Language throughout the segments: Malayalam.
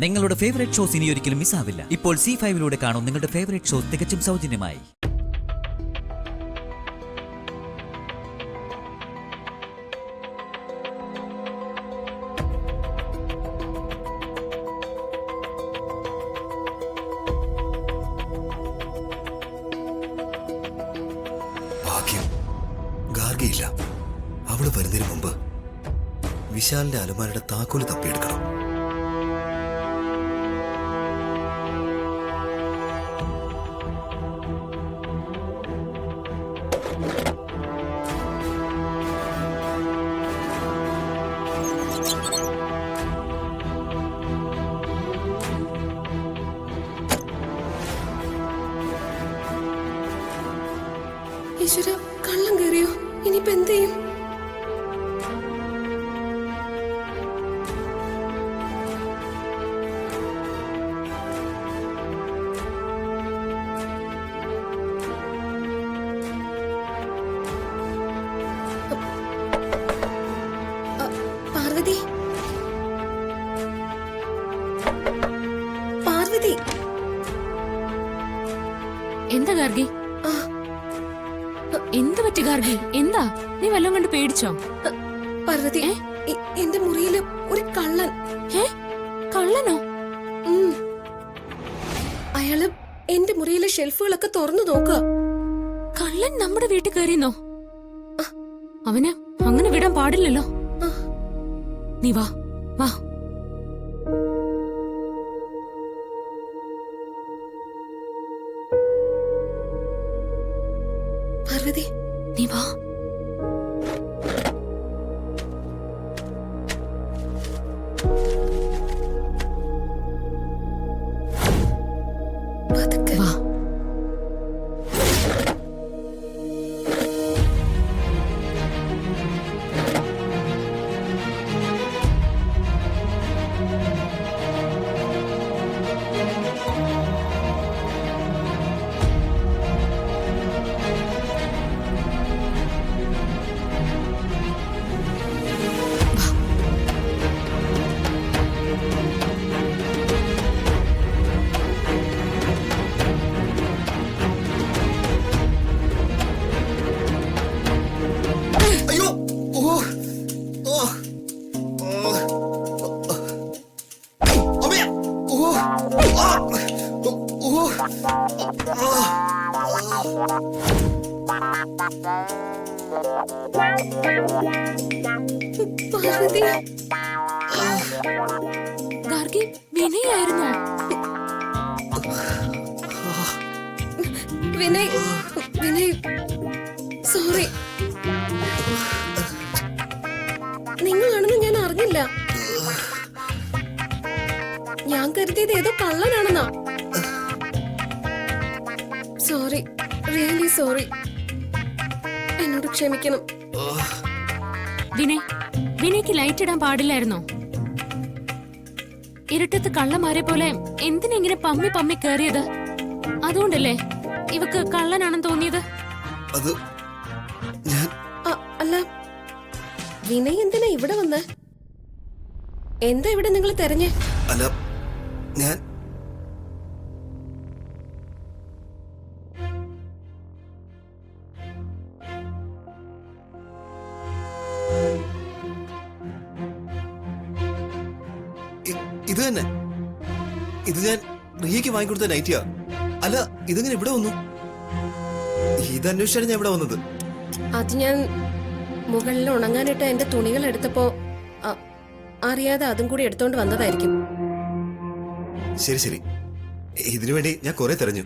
നിങ്ങളുടെ ഫേവറേറ്റ് ഷോസ് ഇനി ഒരിക്കലും മിസ്സാവില്ല. ഇപ്പോൾ C5 കാണും നിങ്ങളുടെ ഫേവറേറ്റ് ഷോസ് തികച്ചും സൗജന്യമായി. ഭാഗ്യം ഗാർഗിയില്ല. അവള് വരുന്നതിന് മുമ്പ് വിശാലിന്റെ അലമാരയുടെ താക്കോല് തപ്പിയെടുക്കണം. ഈശ്വര, കള്ളം കയറിയോ? ഇനിയിപ്പോ എന്ത് ചെയ്യും? പാർവതി, പാർവതി, എന്താ ഗാർഗി? എന്ത് പറ്റി ഗാർഗി? എന്താ നീ വല്ലതും കണ്ട് പേടിച്ചോ? പാർവതി, എന്റെ മുറിയില് ഒരു കള്ളൻ. കള്ളനോ? അയാള് എന്റെ മുറിയിലെ ഷെൽഫുകളൊക്കെ തുറന്നു നോക്കുക. കള്ളൻ നമ്മുടെ വീട്ടിൽ കയറിയെന്നോ? അവന് അങ്ങനെ വിടാൻ പാടില്ലല്ലോ. നീ വാ വാ. പാർവതി, നീ വാ. പതുക്കെ വാ. പാർവതി, ഗാർഗി വിനയായിരുന്നോ? വിനയ്, വിനയ്, സോറി. നിങ്ങളാണെന്ന് ഞാൻ അറിഞ്ഞില്ല. ഞാൻ കരുതിയത് ഏതോ കള്ളനാണെന്നാ. Sorry, really sorry. എന്നോട് ക്ഷമിക്കണം. വിനയ്ക്ക് ലൈറ്റ് ഇടാൻ പാടില്ലായിരുന്നോ? ഇരുട്ടത്ത് കള്ളന്മാരെ പോലെ എന്തിനെങ്ങനെ പമ്മി പമ്മി കേറിയത്? അതുകൊണ്ടല്ലേ ഇവക്ക് കള്ളനാണെന്ന് തോന്നിയത്? അല്ല, വിനയ് എന്തിനാ ഇവിടെ വന്ന്? എന്താ ഇവിടെ നിങ്ങൾ തെരഞ്ഞേ? അല്ല, ഞാൻ ഇത് തന്നെ. ഇത് ഞാൻ റിയയ്ക്ക് വാങ്ങിക്കൊടുത്ത നൈറ്റിയാ. അല്ല, ഇതെങ്ങനെ ഇവിടെ വന്നു? ഇത് അന്വേഷിച്ചാണ് ഞാൻ ഇവിടെ വന്നത്. അത് ഞാൻ മുകളിൽ ഉണങ്ങാനിട്ട് എന്റെ തുണികൾ എടുത്തപ്പോ അറിയാതെ അതും കൂടി എടുത്തോണ്ട് വന്നതായിരിക്കും. ശരി ശരി, ഇതിനു വേണ്ടി ഞാൻ കുറെ തെരഞ്ഞു.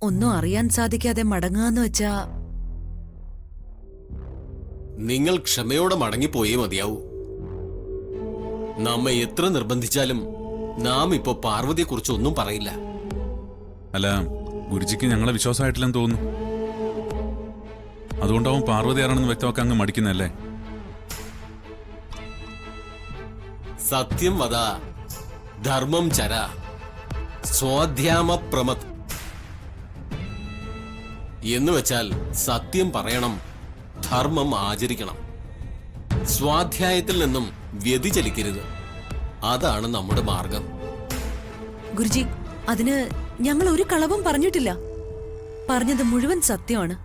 ഒന്നും അറിയാൻ സാധിക്കാതെ മടങ്ങാന്ന് വെച്ചാ നിങ്ങൾ ക്ഷമയോടെ മടങ്ങിപ്പോയേ മതിയാവൂ. നമ്മെ എത്ര നിർബന്ധിച്ചാലും നാം ഇപ്പോ പാർവതിയെ കുറിച്ച് ഒന്നും പറയില്ല. അല്ല, ഗുരുജിക്ക് ഞങ്ങളെ വിശ്വാസമായിട്ടില്ലെന്ന് തോന്നുന്നു. അതുകൊണ്ടാവും പാർവതി ആരാണെന്ന് വ്യക്തമാക്കാൻ അങ്ങ് മടിക്കുന്നല്ലേ? സത്യം വതാ, ധർമ്മം ചര സ്വാധ്യാമ പ്രമത് എന്ന് വെച്ചാൽ സത്യം പറയണം, ധർമ്മം ആചരിക്കണം, സ്വാധ്യായത്തിൽ നിന്നും വ്യതിചലിക്കരുത്. അതാണ് നമ്മുടെ മാർഗം. ഗുരുജി, അതിന് ഞങ്ങൾ ഒരു കളവും പറഞ്ഞിട്ടില്ല. പറഞ്ഞത് മുഴുവൻ സത്യമാണ്.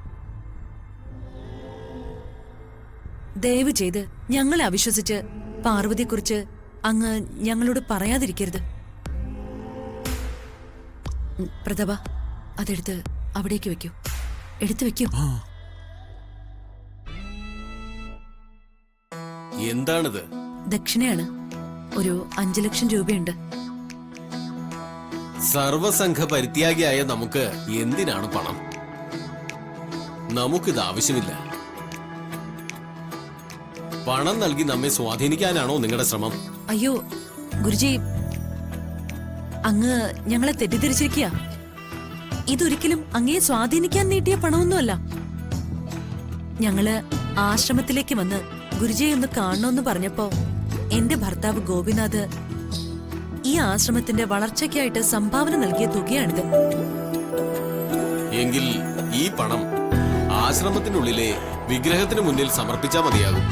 ദയവ് ചെയ്ത് ഞങ്ങളെ അവിശ്വസിച്ച് പാർവതിയെക്കുറിച്ച് അങ്ങ് ഞങ്ങളോട് പറയാതിരിക്കരുത്. പ്രതാപ, അതെടുത്ത് അവിടേക്ക് വെക്കൂ. എടുത്തു വെക്കൂ. എന്താണിത്? ദക്ഷിണയാണ്. ഒരു 5 ലക്ഷം രൂപയുണ്ട്. സർവസംഘ പരിത്യാഗിയായ നമുക്ക് എന്തിനാണ് പണം? നമുക്കിത് ആവശ്യമില്ല. പണം നൽകി നമ്മെ സ്വാധീനിക്കാനാണോ നിങ്ങളുടെ ശ്രമം? അയ്യോ ഗുരുജി, അങ്ങ് ഞങ്ങളെ തെറ്റിദ്ധരിച്ചിരിക്കുക. ഇതൊരിക്കലും അങ്ങയെ സ്വാധീനിക്കാൻ നീട്ടിയ പണമൊന്നുമല്ല. ഞങ്ങള് ആശ്രമത്തിലേക്ക് വന്ന് ഗുരുജിയെ ഒന്ന് കാണണമെന്ന് പറഞ്ഞപ്പോ എന്റെ ഭർത്താവ് ഗോപിനാഥ് ഈ ആശ്രമത്തിന്റെ വളർച്ചയ്ക്കായിട്ട് സംഭാവന നൽകിയ തുകയാണിത്. എങ്കിൽ ഈ പണം ആശ്രമത്തിനുള്ളിലെ വിഗ്രഹത്തിന് മുന്നിൽ സമർപ്പിച്ചാൽ മതിയാകും.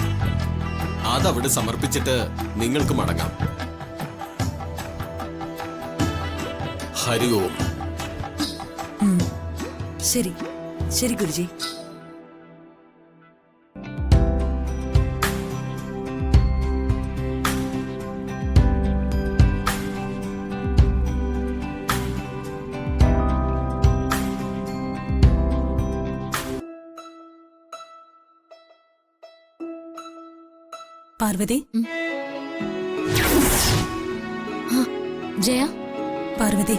അതവിടെ സമർപ്പിച്ചിട്ട് നിങ്ങൾക്ക് മടങ്ങാം. ഹരി ഓം. ശരി ശരി ഗുരുജി. പാർവതി, ജയ, പാർവതി,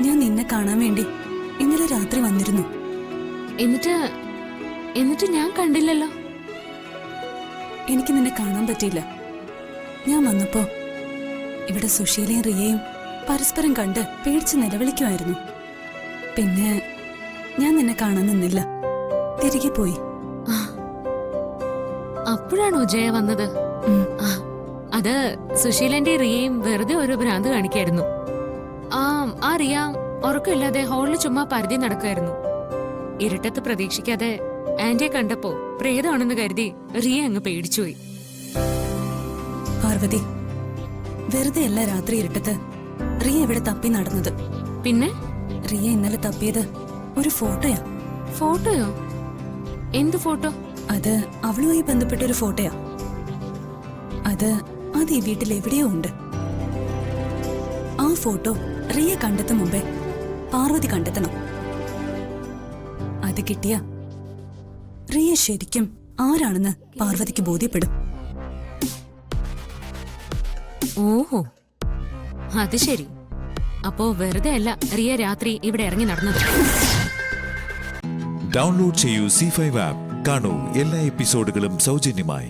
ഞാൻ നിന്നെ കാണാൻ വേണ്ടി ഇന്നലെ രാത്രി വന്നിരുന്നു. എന്നിട്ട് ഞാൻ കണ്ടില്ലല്ലോ. എനിക്ക് നിന്നെ കാണാൻ പറ്റിയില്ല. ഞാൻ വന്നപ്പോ ഇവിടെ സുശീലയും റിയയും പരസ്പരം കണ്ട് പേടിച്ച് നിലവിളിക്കുമായിരുന്നു. പിന്നെ ഞാൻ നിന്നെ കാണാൻ നിന്നില്ല, തിരികെ പോയി. അപ്പോഴാണോ ജയ വന്നത്? അത് സുശീലന്റെ റിയയും വെറുതെ ഒരു ഭ്രാന്ത് കാണിക്കായിരുന്നു. ആ റിയ ഉറക്കമില്ലാതെ ഹാളിൽ ചുമ്മാ പരതി നടക്കായിരുന്നു. ഇരുട്ടത്ത് പ്രതീക്ഷിക്കാതെ ആന്റിയെ കണ്ടപ്പോ പ്രേതമാണെന്ന് കരുതി റിയ അങ്ങ് പേടിച്ചുപോയി. പാർവതി, വെറുതെ അല്ല രാത്രി ഇരുട്ടത്ത് റിയ ഇവിടെ തപ്പി നടന്നത്. പിന്നെ റിയ ഇന്നലെ തപ്പിയത് ഒരു ഫോട്ടോയാ. ഫോട്ടോയോ? എന്ത് ഫോട്ടോ? അത് അവളുമായി ബന്ധപ്പെട്ട ഒരു ഫോട്ടോയാ. അത് ഈ വീട്ടിൽ എവിടെയോ ഉണ്ട്. ആ ഫോട്ടോ റിയ കണ്ടെത്തും മുമ്പേ പാർവതി കണ്ടെത്തണം. അത് കിട്ടിയ റിയ ശരിക്കും ആരാണെന്ന് പാർവതിക്ക് ബോധ്യപ്പെടും. ഓഹോ, അത് ശരി. അപ്പോ വെറുതെ അല്ല റിയ രാത്രി ഇവിടെ ഇറങ്ങി നടന്നത്. ഡൗൺലോഡ് ചെയ്യൂ C5 ആപ്പ്. കാണൂ എല്ലാ എപ്പിസോഡുകളും സൗജന്യമായി.